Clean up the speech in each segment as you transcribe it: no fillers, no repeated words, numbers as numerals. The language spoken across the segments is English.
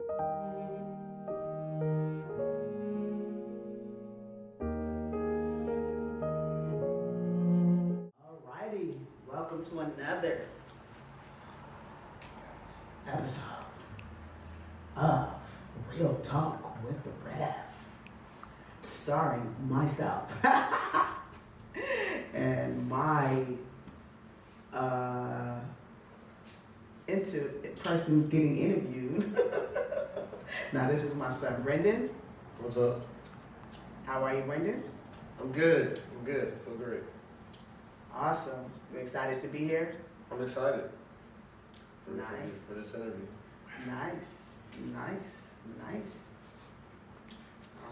Alrighty, welcome to another episode of Real Talk with the Rev, starring myself and my person getting interviewed. Now this is my son, Brendan. What's up? How are you, Brendan? I'm good. Feel great. Awesome. You excited to be here? I'm excited Nice. for this interview. Nice.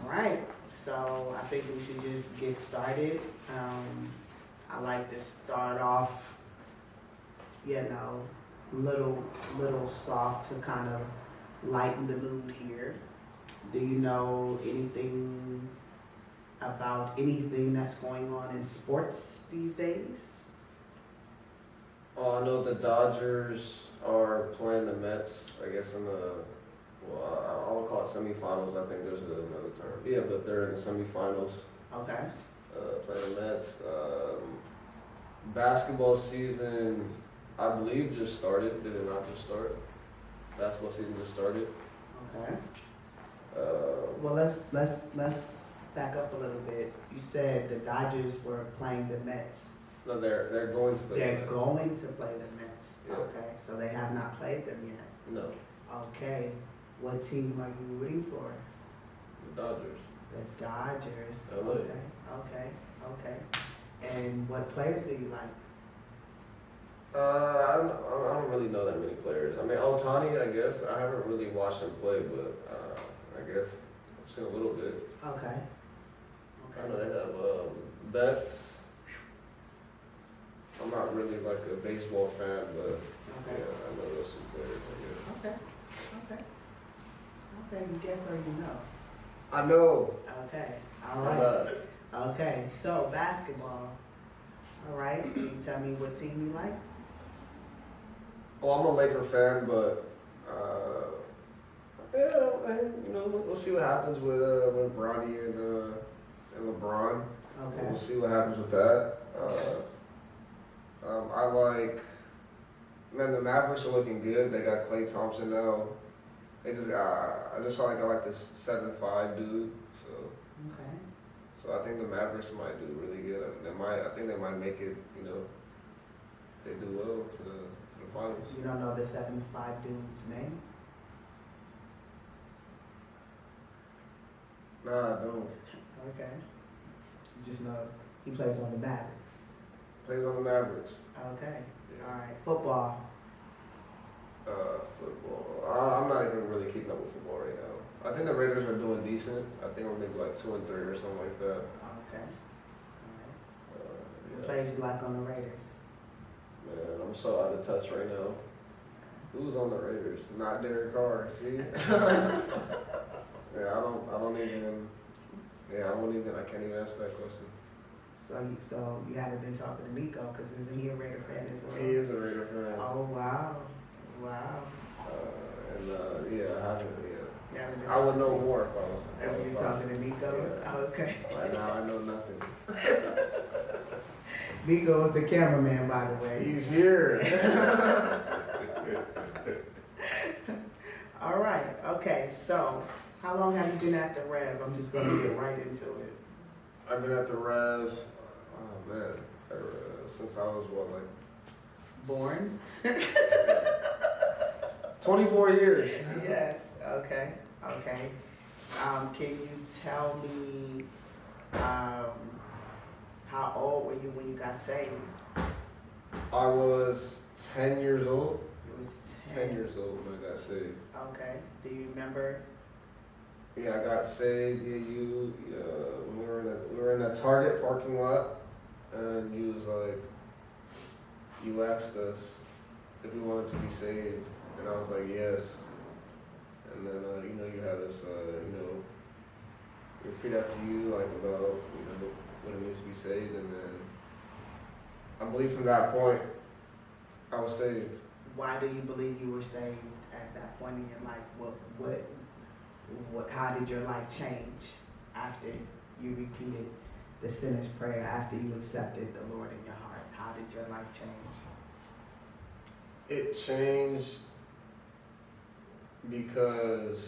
All right, so I think we should just get started. I like to start off, little soft to kind of lighten the mood here. Do you know anything about anything that's going on in sports these days? Oh, I know the Dodgers are playing the Mets, I guess in the, I'll call it semifinals. I think there's another term. Yeah, but they're in the semifinals. Okay. Playing the Mets. Basketball season, I believe, just started. Did it not just start? Basketball season just started. Okay. Well, let's back up a little bit. You said the Dodgers were playing the Mets. No, they're going to play the They're Mets. going to play the Mets. Yeah. Okay, so they have not played them yet. No, Okay, what team are you rooting for? the Dodgers. The Dodgers. LA. Okay. And what players do you like? I don't really know that many players. I mean, Otani, I guess. I haven't really watched him play, but I guess I've seen a little bit. Okay. I know they have Betts. I'm not really like a baseball fan, but Okay. yeah, I know those two players, I guess. Okay, you guess or you know? I know. Okay, all right. Okay, so basketball. All right, can you tell me what team you like? Well, I'm a Laker fan, but yeah, we'll see what happens with Bronny and LeBron. Okay. We'll see what happens with that. I like, man, the Mavericks are looking good. They got Klay Thompson now. I just saw I like this 7'5" dude. Okay. So I think the Mavericks might do really good. I think they might make it. They do well to the finals. You don't know the 7'5" dude's name? Nah, I don't. Okay. You just know he plays on the Mavericks. Plays on the Mavericks. Okay. Yeah. All right. Football. Football. I'm not even really keeping up with football right now. I think the Raiders are doing decent. I think we're maybe like 2-3 or something like that. Okay. All right. What Yes. players you like on the Raiders? Man, I'm so out of touch right now. Who's on the Raiders? Not Derek Carr. See? Yeah, I don't even. Yeah, I can't even answer that question. So you haven't been talking to Miko because isn't he a Raider fan as well? He is a Raider fan. Oh wow. Yeah, I haven't. You haven't been I would talking know to- more if I was. Have you talking to Miko? Yeah. Okay. Right now, I know nothing. Miko is the cameraman, by the way. He's here. All right. Okay. So, how long have you been at the Rev? I'm just gonna get right into it. I've been at the Rev. Oh man, since I was like Born? 24 years. Yes. Okay. Can you tell me how old were you when you got saved? I was 10 years old. It was 10 years old when I got saved. Okay. Do you remember? Yeah, I got saved. Yeah, we were in a Target parking lot, and you was like, you asked us if we wanted to be saved, and I was like, yes. And then you had us repeat after you like about what it means to be saved, and then I believe from that point I was saved. Why do you believe you were saved at that point in your life? How did your life change after you repeated the sinner's prayer, after you accepted the Lord in your heart? How did your life change? It changed because,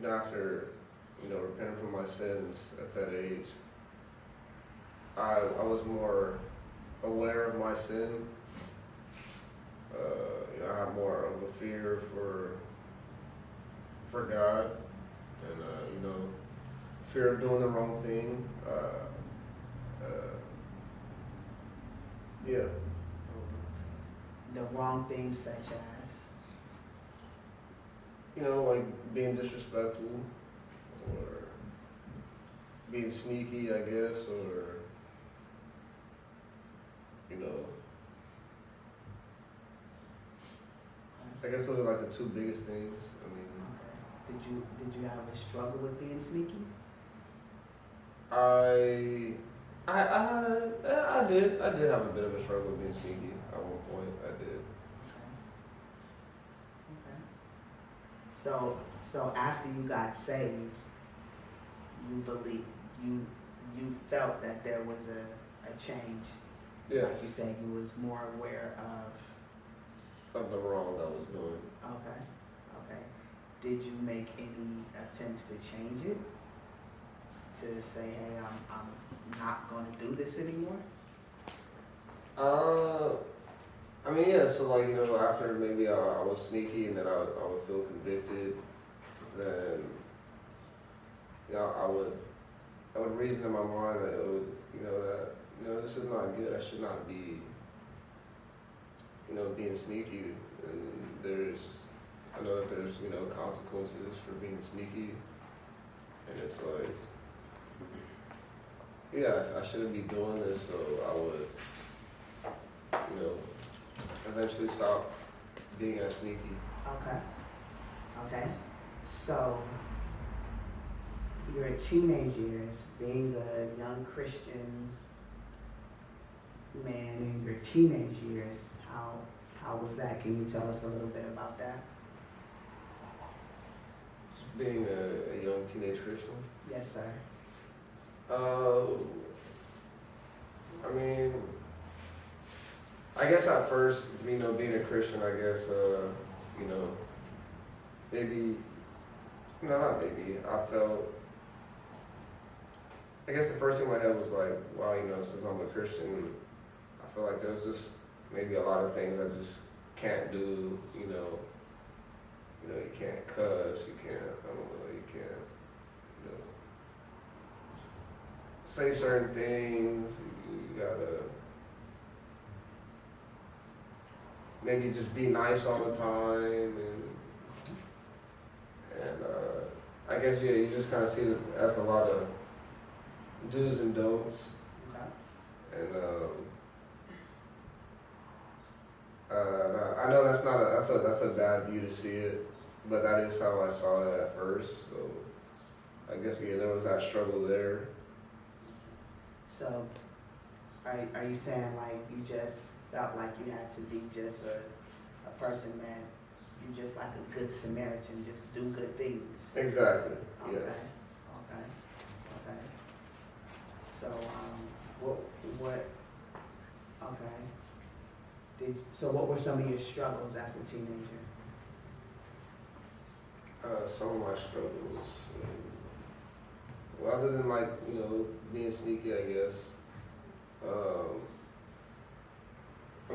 after, repenting from my sins at that age, I was more aware of my sin. I had more of a fear for God, and fear of doing the wrong thing. Yeah. The wrong things such as? Like being disrespectful, or being sneaky, I guess, or I guess those are like the two biggest things. Okay. Did you ever struggle with being sneaky? I did have a bit of a struggle with being sneaky at one point. I did. Okay. So after you got saved, you felt that there was a change. Yes. Like you said, you was more aware Of the wrong I was doing. Okay. Did you make any attempts to change it? To say, hey, I'm not going to do this anymore? Yeah, so after maybe I was sneaky and then I would feel convicted, then, I would reason in my mind that it would, this is not good. I should not be, being sneaky. And I know that there's, consequences for being sneaky. And it's like, yeah, I shouldn't be doing this, so I would, eventually stop being as sneaky. Okay. So, your teenage years, being a young Christian man in your teenage years, how was that? Can you tell us a little bit about that? Just being a young teenage Christian. Yes, sir. I guess at first, being a Christian, I guess, maybe, no, not maybe, I guess the first thing in my head was like, wow, since I'm a Christian, I feel like there's just maybe a lot of things I just can't do, you can't cuss, you can't, you can't, say certain things, you gotta maybe just be nice all the time, and I guess, yeah, you just kind of see it as a lot of do's and don'ts. Okay. And I know that's a bad view to see it, but that is how I saw it at first. So I guess, yeah, there was that struggle there. So, are you saying like you just felt like you had to be just a person that you just like a good Samaritan, just do good things? Exactly. Okay. Yes. Okay. So, what were some of your struggles as a teenager? Some of my struggles, well, other than being sneaky, I guess.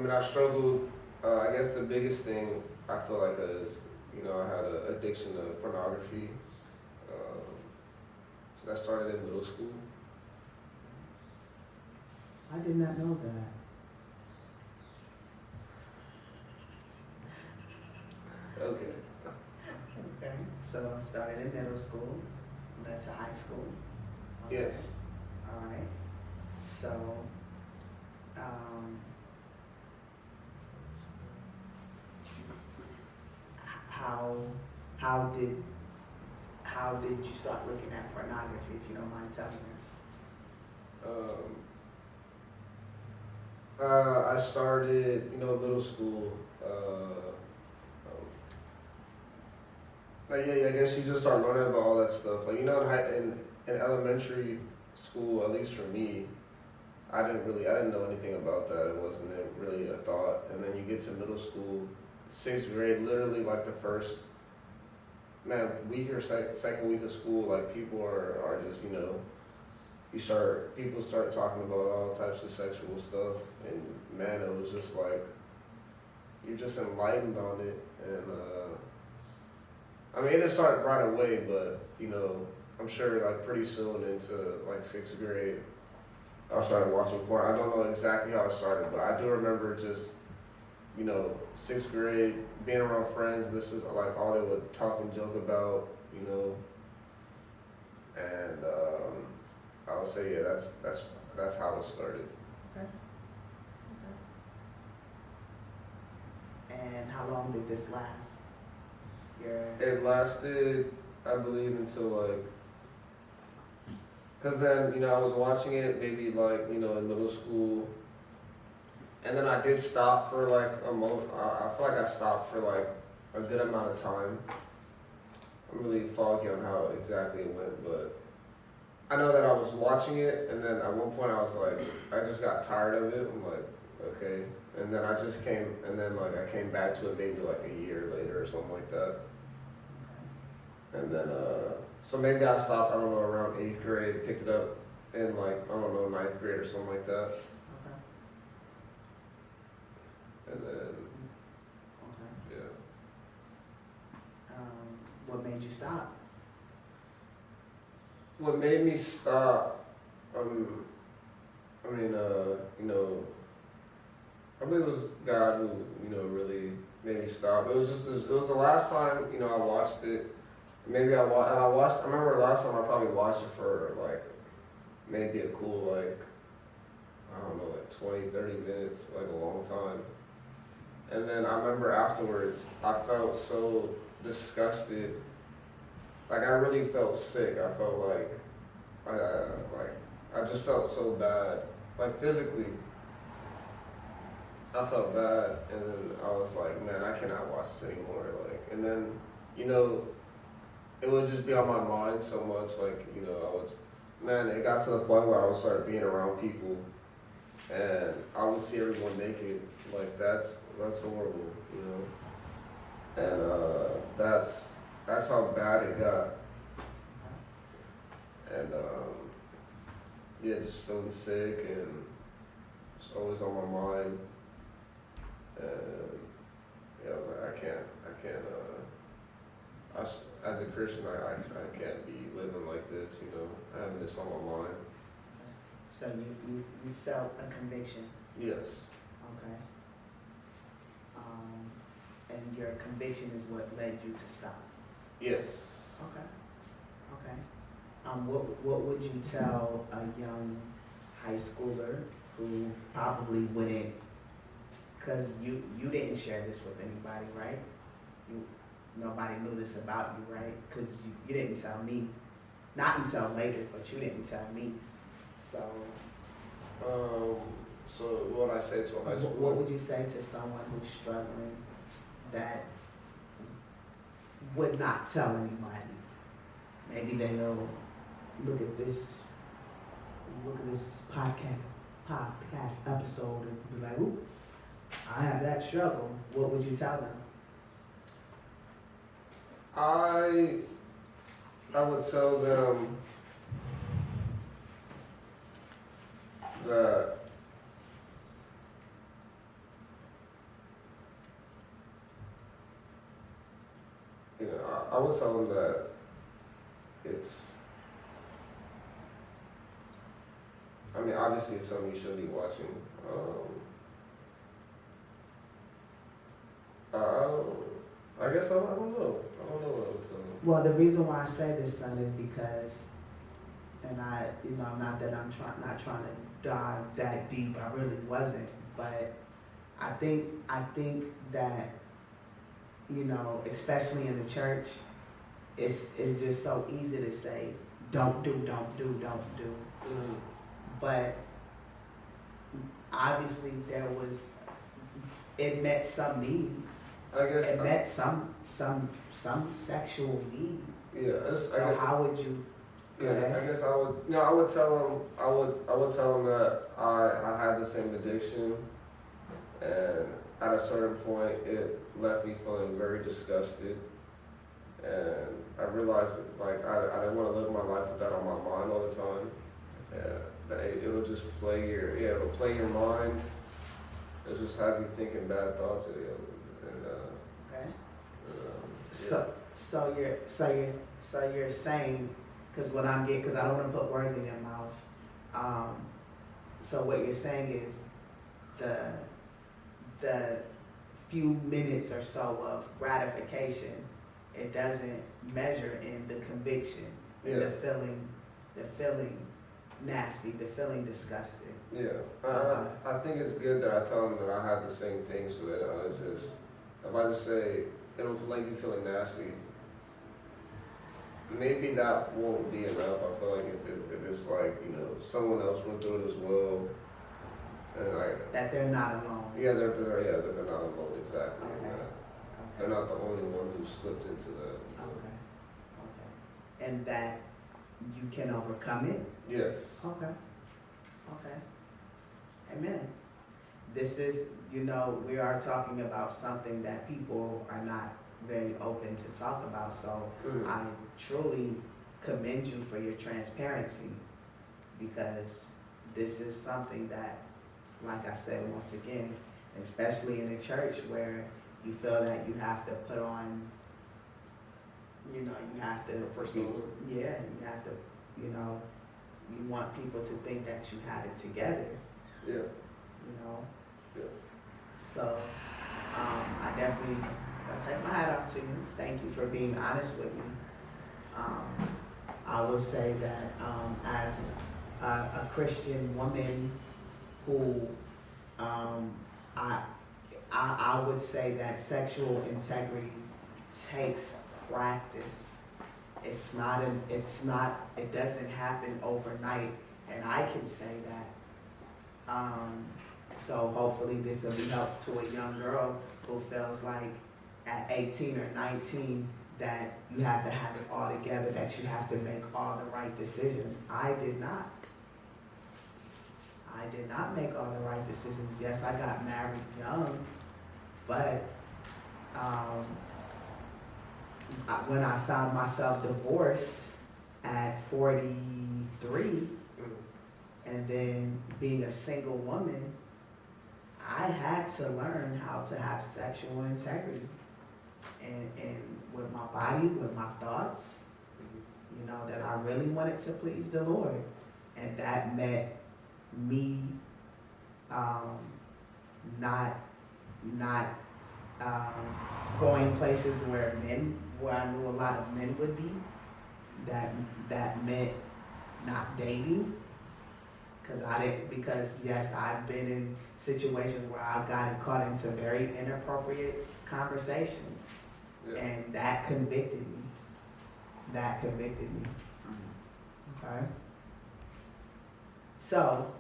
I struggled. I guess the biggest thing I feel like is, I had an addiction to pornography. So that started in middle school. I did not know that. Okay. Okay. So I started in middle school, led to high school. Okay. Yes. All right. So, how did you start looking at pornography, if you don't mind telling us? I started, middle school. like yeah, I guess you just start learning about all that stuff. Like in elementary school, at least for me, I didn't know anything about that. It wasn't really a thought. And then you get to middle school, sixth grade, literally like the first week or second week of school, like people are just people start talking about all types of sexual stuff, and man, it was just like you're just enlightened on it. And I mean, it didn't start right away, but I'm sure like pretty soon into like sixth grade, I started watching porn. I don't know exactly how it started, but I do remember just sixth grade being around friends. This is like all they would talk and joke about, and I would say that's how it started. Okay. And how long did this last? It lasted, I believe, until like, cause then I was watching it maybe like in middle school, and then I did stop for like a month. I feel like I stopped for like a good amount of time. I'm really foggy on how exactly it went, but I know that I was watching it, and then at one point I was like, I just got tired of it. I'm like, okay, and then I came back to it maybe like a year later or something like that. And then, so maybe I stopped, I don't know, around 8th grade, picked it up in like, I don't know, 9th grade or something like that. Okay. And then, Okay. yeah. What made you stop? What made me stop, I believe it was God who, really made me stop. It was the last time, I watched it. Maybe I remember last time I probably watched it for like, maybe a cool like, I don't know, like 20, 30 minutes, like a long time. And then I remember afterwards, I felt so disgusted. Like I really felt sick. I felt like I just felt so bad. Like physically, I felt bad. And then I was like, man, I cannot watch this anymore. Like, and then, it would just be on my mind so much. Like, it got to the point where I would start being around people, and I would see everyone naked. Like that's horrible, And that's how bad it got. And just feeling sick, and it's always on my mind. And I was like, I can't. As a Christian, I can't be living like this, having this on my mind. So you felt a conviction. Yes. Okay. And your conviction is what led you to stop. Yes. Okay. Okay. What would you tell a young high schooler who probably wouldn't, because you didn't share this with anybody, right? Nobody knew this about you, right? Because you didn't tell me. Not until later, but you didn't tell me. So. So what would I say to a high schooler? What would you say to someone who's struggling that would not tell anybody? Maybe they'll look at this podcast episode and be like, "Ooh, I have that struggle." What would you tell them? I would tell them that I would tell them that obviously it's something you should be watching. I guess I don't know. I don't know what I would tell them. Well, the reason why I say this, son, is because, and not that I'm not trying to dive that deep. I really wasn't, but I think that, especially in the church, it's just so easy to say, don't do. Mm-hmm. But obviously it met some need. I guess. And that's some sexual need. Yeah, I So guess. how would you? Yeah, I guess I would. I would tell him. I would tell him that I had the same addiction, and at a certain point, it left me feeling very disgusted, and I realized that, like I didn't want to live my life with that on my mind all the time. Yeah, that it'll just it'll play your mind. It'll just have you thinking bad thoughts, and Okay. yeah. So you're saying, because what I'm getting, because I don't want to put words in your mouth. So what you're saying is the few minutes or so of gratification, it doesn't measure in the conviction, in Yeah. the feeling nasty, the feeling disgusting. Yeah, I think it's good that I tell them that I had the same thing, so that if I just say it'll make you feeling nasty, maybe that won't be enough. I feel like if it's like, someone else went through it as well, and like, That they're not alone. that they're not alone, exactly. Okay. And, Okay. they're not the only one who slipped into that. Okay. Okay. And that you can overcome it. Yes. Okay. Okay. Amen. This is, we are talking about something that people are not very open to talk about. So Mhm. I truly commend you for your transparency, because this is something that, like I said, once again, especially in a church where you feel that you have to put on, you have to, Persona. yeah, you have to, you want people to think that you have it together, Yeah. Yeah. So, I take my hat off to you. Thank you for being honest with me. I will say that, as a Christian woman who, I would say that sexual integrity takes practice. It doesn't happen overnight, and I can say that. So hopefully this will be help to a young girl who feels like at 18 or 19 that you have to have it all together, that you have to make all the right decisions. I did not. I did not make all the right decisions. Yes, I got married young, but when I found myself divorced at 43, and then being a single woman, I had to learn how to have sexual integrity, and with my body, with my thoughts, that I really wanted to please the Lord, and that meant me not going places where I knew a lot of men would be. That meant not dating. Because yes, I've been in situations where I've gotten caught into very inappropriate conversations, Yeah. and that convicted me. Okay? So,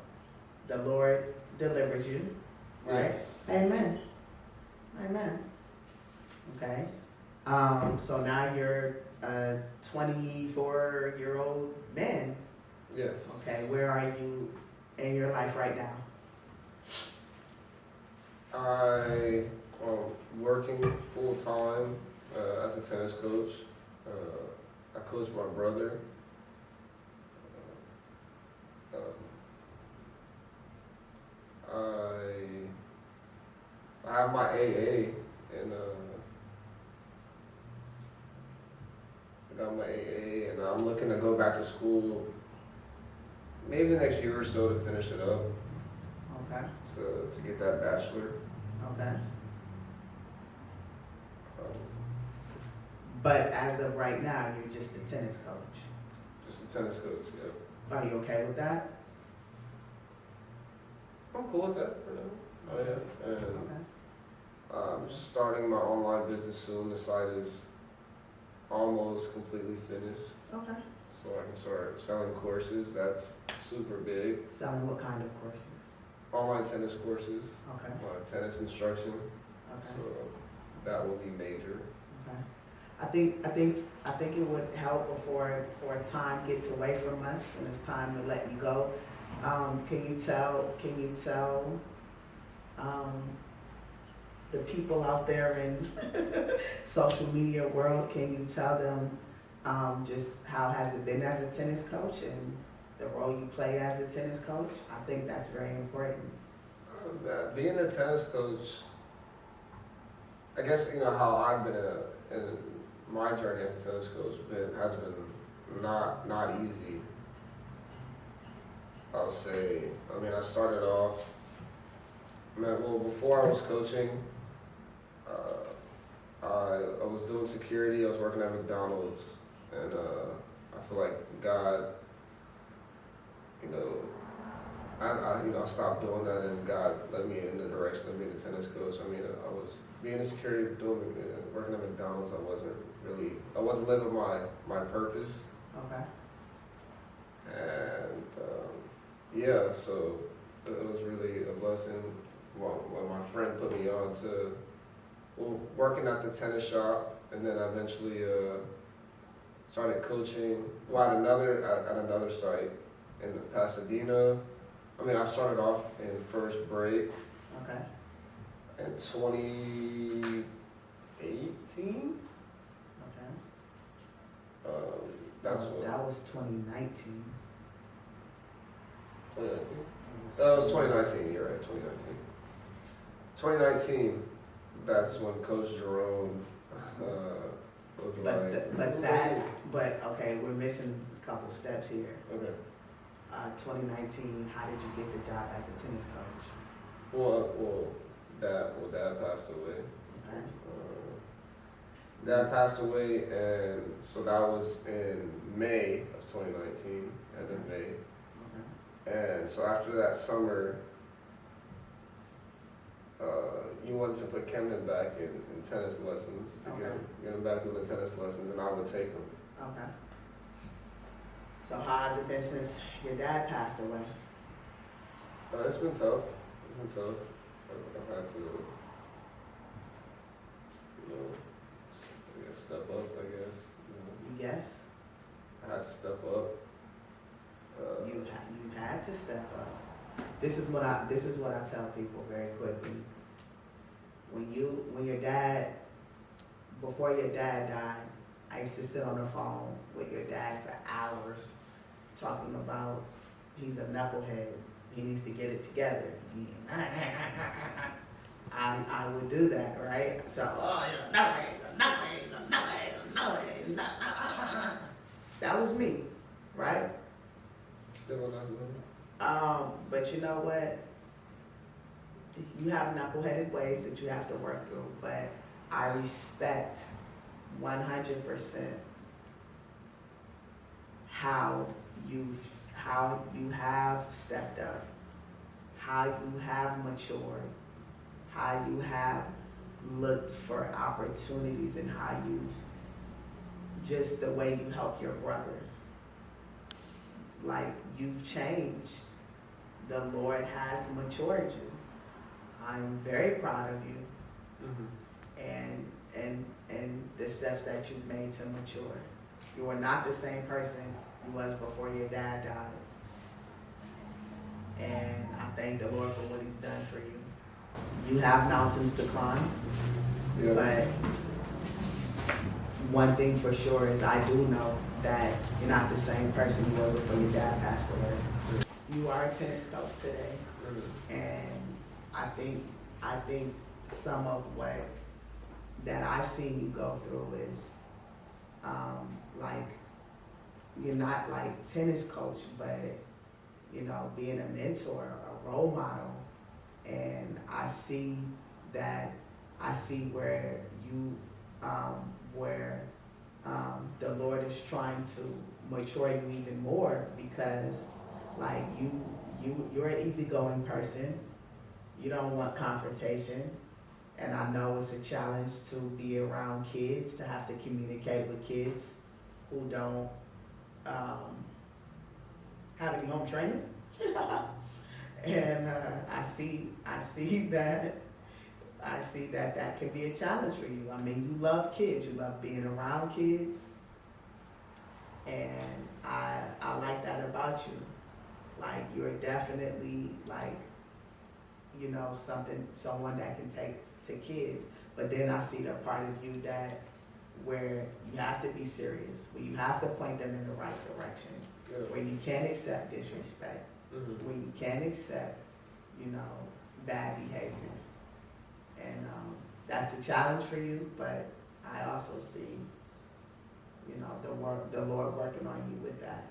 the Lord delivered you, right? Yes. Amen. Amen. Okay? So now you're a 24-year-old man. Yes. Okay, where are you in your life right now? I am working full time as a tennis coach. I coach my brother. I have my AA, and I got my AA, and I'm looking to go back to school maybe the next year or so to finish it up, Okay, to get that bachelor. okay. Um, But as of right now, you're just a tennis coach. just a tennis coach, yeah. Are you okay with that? I'm cool with that for now. Oh yeah. And Okay. I'm starting my online business soon. The site is almost completely finished, Okay. so I can start selling courses. That's super big. Selling what kind of courses? Online tennis courses, Okay, tennis instruction. okay, So that will be major. Okay. I think it would help before time gets away from us and it's time to let you go. Can you tell the people out there in social media world, can you tell them just how has it been as a tennis coach and the role you play as a tennis coach? I think that's very important. Being a tennis coach, I guess how I've been in my journey as a tennis coach has been not easy. I'll say. I mean, I started off. Before I was coaching, I was doing security. I was working at McDonald's, and I feel like God, I stopped doing that, and God led me in the direction of being a tennis coach. I mean, I was being a security, working at McDonald's. I wasn't living my purpose. Okay. And so it was really a blessing. When my friend put me on to working at the tennis shop, and then I eventually started coaching at another site in Pasadena. I mean, I started off in First Break. Okay. In 2018. Okay. That was 2019. 2019? That was 2019, you're right, 2019. 2019, that's when Coach Jerome was okay, we're missing a couple steps here. Okay. 2019, how did you get the job as a tennis coach? Well, Dad passed away. Okay. Dad passed away, and so that was in May of 2019, end of May. Okay. And so after that summer, you wanted to put Camden back in tennis lessons, to get him back doing tennis lessons, and I would take him. Okay. So how has it been since your dad passed away? It's been tough. I've had to, I guess step up, I guess. Yes? I had to step up. You had to step up. This is what I tell people very quickly. Before your dad died, I used to sit on the phone with your dad for hours talking about he's a knucklehead. He needs to get it together. I would do that, right? So, you're a knucklehead. That was me, right? Still not doing it? But you know what? You have knuckleheaded ways that you have to work through, but I respect 100% how you have stepped up, how you have matured, how you have looked for opportunities, and how you, just the way you help your brother. Like, you've changed. The Lord has matured you. I'm very proud of you. Mm-hmm. And the steps that you've made to mature. You are not the same person you was before your dad died. And I thank the Lord for what he's done for you. You have mountains to climb. Yeah. But one thing for sure is I do know that you're not the same person you were before your dad passed away. You are a tennis coach today. And I think some of what that I've seen you go through is like, you're not like tennis coach, but being a mentor, a role model. And I see where you the Lord is trying to mature you even more, because like you're an easygoing person. You don't want confrontation. And I know it's a challenge to be around kids, to have to communicate with kids who don't have any home training. And I see that I see that that can be a challenge for you. I mean, you love kids, you love being around kids. And I like that about you. Like, you're definitely like, you know, someone that can take to kids. But then I see the part of you that, where you have to be serious, where you have to point them in the right direction, where you can't accept disrespect, where you can't accept, you know, bad behavior. And that's a challenge for you, but I also see, you know, the Lord working on you with that.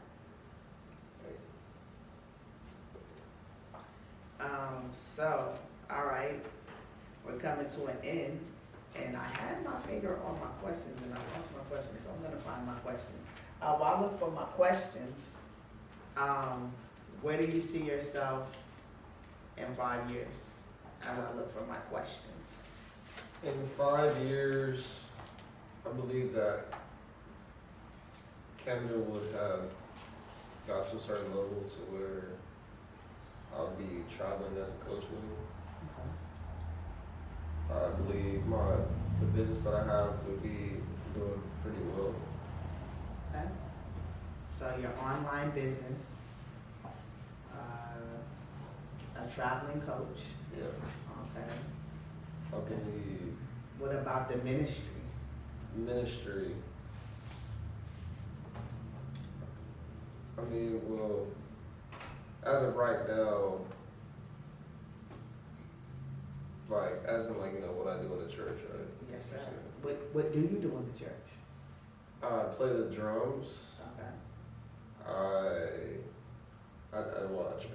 So, all right, we're coming to an end, and I had my finger on my questions, and I lost my questions, so I'm gonna find my question. While I look for my questions, where do you see yourself in 5 years, as I look for my questions? In 5 years, I believe that Canada would have got to a certain level to where I'll be traveling as a coach with him. I believe the business that I have would be doing pretty well. Okay. So your online business, a traveling coach. Yeah. Okay. I believe What about the ministry? ministry. I mean, well, as of right now, like, as in, like, you know, what I do in the church, right? Yes, sir. What do you do in the church? I play the drums. Okay. I watch.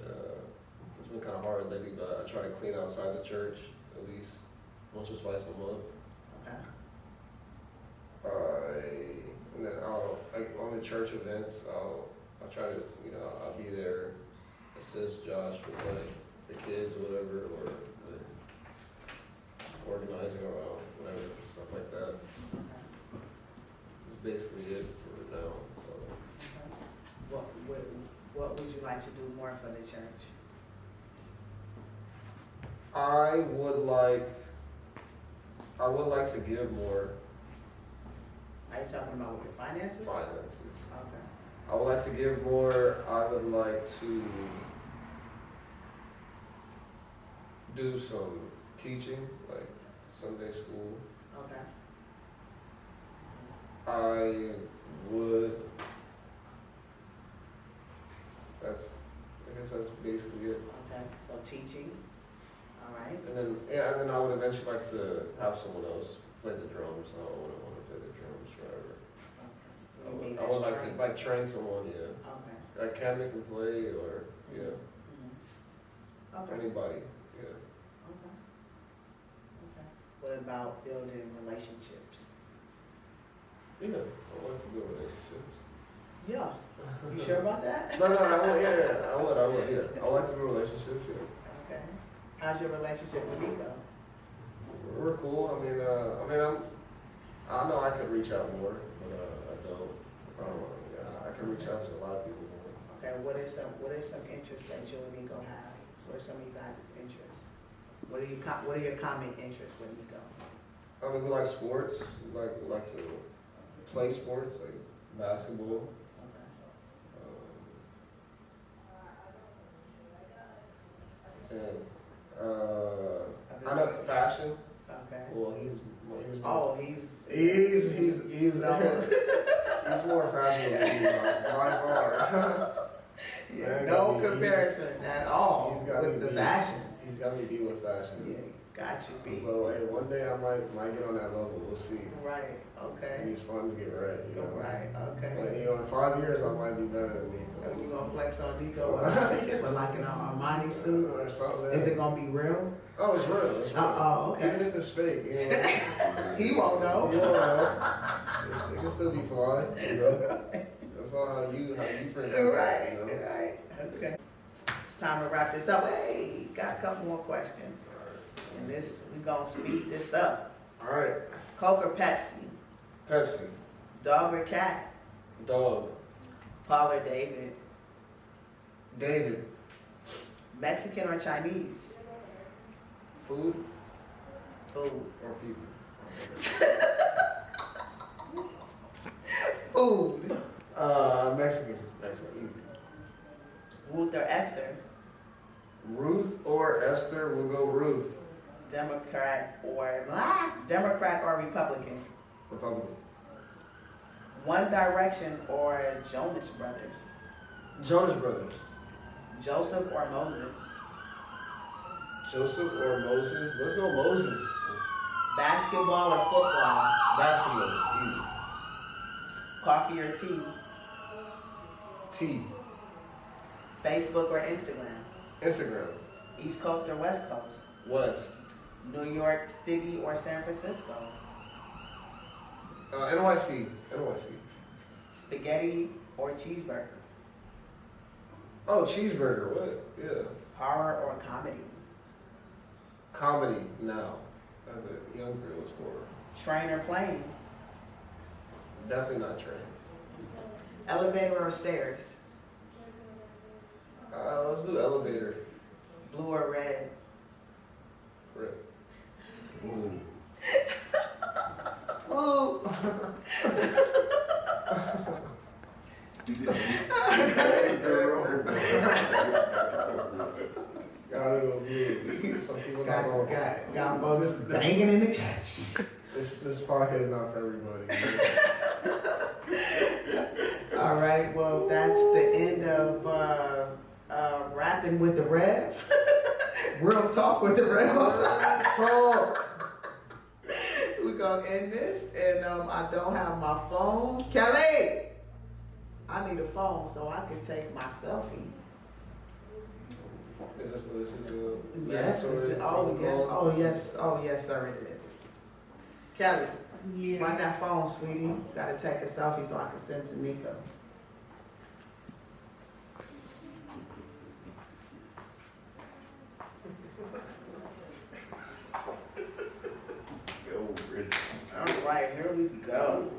It's been kind of hard lately, but I try to clean outside the church at least once or twice a month. Okay. And then like, on the church events, I'll try to, you know, I'll be there, assist Josh with like the kids or whatever, or with organizing around whatever, stuff like that. That's basically it for now. So. Okay. What would you like to do more for the church? I would like to give more. Are you talking about with your finances? Finances. Okay. I would like to give more. I would like to do some teaching, like Sunday school. Okay. I guess that's basically it. Okay. So teaching. All right. And then I would eventually like to have someone else play the drums. I wouldn't want to play the drums forever. Okay. I would like to like train someone, yeah. Okay. Like Canada can play, or yeah, Okay. anybody, yeah. Okay. Okay. What about building relationships? Yeah, I want to build relationships. Yeah. You sure about that? No, I would, yeah, I would, yeah. I like to build relationships, yeah. Okay. How's your relationship with Nico? We're cool. I mean, I know I could reach out more, but I don't. Yeah, I can reach out to a lot of people more. Okay. What is some interests that you and Nico have? What are some of you guys' interests? What are your common interests with Nico? I mean, we like sports. We like to play sports, like basketball. Okay. I know it's fashion. Okay. Well, he's he's no, he's more fashionable than me by far. Yeah, no comparison at all with the fashion. He's got me beat with fashion. Yeah, got you beat. But hey, one day I might get on that level. We'll see. Right. Okay. These funds get right. You know? Right. Okay. But, you know, in 5 years I might be better than Nico. You gonna flex on Nico with like an Armani suit or something? Is it gonna be real? Oh, it's real. It's real. Oh, okay. Even if it's fake, you know. He won't know. You won't know. It can still be fly. You know. That's all how you present it. Right. You know? Right. Okay. It's time to wrap this up. Hey, got a couple more questions. And we gonna speed this up. All right. Coke or Pepsi? Pepsi. Dog or cat? Dog. Paul or David? David. Mexican or Chinese? Food. Food. or people? Food. Mexican. Mexican. Ruth or Esther? Ruth or Esther? We'll go Ruth. Democrat or Republican? Republican. One Direction or Jonas Brothers? Jonas Brothers. Joseph or Moses? Joseph or Moses? Let's go Moses. Basketball or football? Basketball. Coffee or tea? Easy. T. Facebook or Instagram? Instagram. East Coast or West Coast? West. New York City or San Francisco? NYC. NYC. Spaghetti or cheeseburger? Oh, cheeseburger. What? Yeah. Horror or comedy? Comedy now. As a young girl, it's more. Train or plane? Definitely not train. Elevator or stairs? Let's do elevator. Blue or red? Rip. Ooh. Ooh. Gotta go blue. Some people not going. Got folks banging in the chat. This podcast is not for everybody. All right, well, that's the end of rapping with the Rev. Real talk with the Rev. Talk. We're gonna end this, and I don't have my phone. Kelly, I need a phone so I can take my selfie. Is this listen to? Yes, oh yes, sir, it is. Kelly, run that phone, sweetie. Gotta take a selfie so I can send to Nico. Go, Rich. All right, here we go.